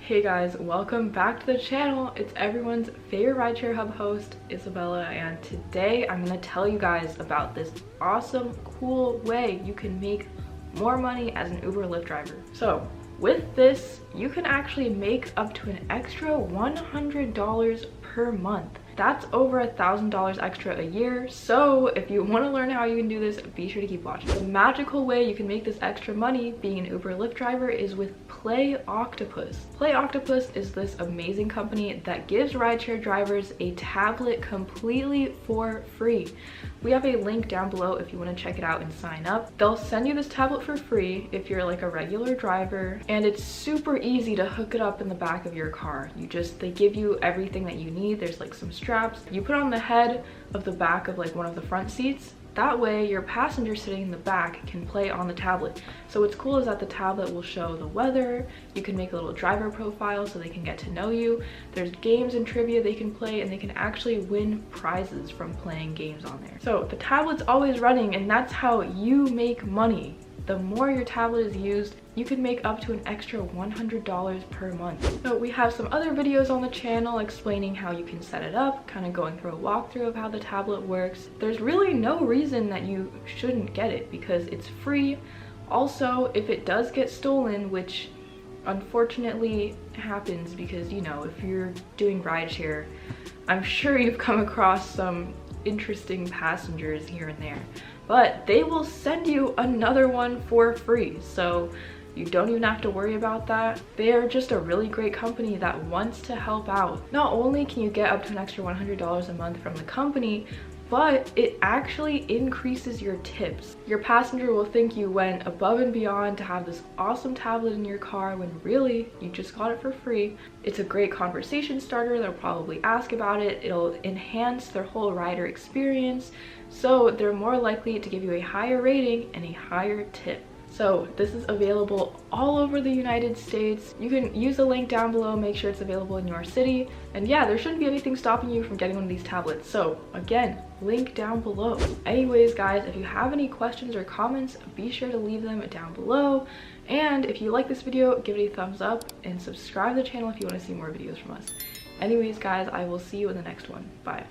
Hey guys, welcome back to the channel. It's everyone's favorite rideshare hub host, Isabella, and today I'm going to tell you guys about this awesome, cool way you can make more money as an Uber Lyft driver. So with this, you can actually make up to an extra $100 per month. That's over $1,000 extra a year. So if you want to learn how you can do this, be sure to keep watching. The magical way you can make this extra money being an Uber Lyft driver is with Play Octopus. Play Octopus is this amazing company that gives rideshare drivers a tablet completely for free. We have a link down below if you want to check it out and sign up. They'll send you this tablet for free if you're like a regular driver, and it's super easy to hook it up in the back of your car. They give you everything that you need. There's like some straps you put on the head of the back of like one of the front seats. That way your passenger sitting in the back can play on the tablet. So what's cool is that the tablet will show the weather. You can make a little driver profile so they can get to know you. There's games and trivia they can play, and they can actually win prizes from playing games on there. So the tablet's always running, and that's how you make money. The more your tablet is used, you can make up to an extra $100 per month. So we have some other videos on the channel explaining how you can set it up, kind of going through a walkthrough of how the tablet works. There's really no reason that you shouldn't get it because it's free. Also, if it does get stolen, which unfortunately happens because, you know, if you're doing rideshare, I'm sure you've come across some interesting passengers here and there, but they will send you another one for free, so you don't even have to worry about that. They are just a really great company that wants to help out. Not only can you get up to an extra $100 a month from the company, but it actually increases your tips. Your passenger will think you went above and beyond to have this awesome tablet in your car when really you just got it for free. It's a great conversation starter. They'll probably ask about it. It'll enhance their whole rider experience, so they're more likely to give you a higher rating and a higher tip. So this is available all over the United States. You can use the link down below, make sure it's available in your city. And yeah, there shouldn't be anything stopping you from getting one of these tablets. So again, link down below. Anyways, guys, if you have any questions or comments, be sure to leave them down below. And if you like this video, give it a thumbs up and subscribe to the channel if you want to see more videos from us. Anyways, guys, I will see you in the next one. Bye.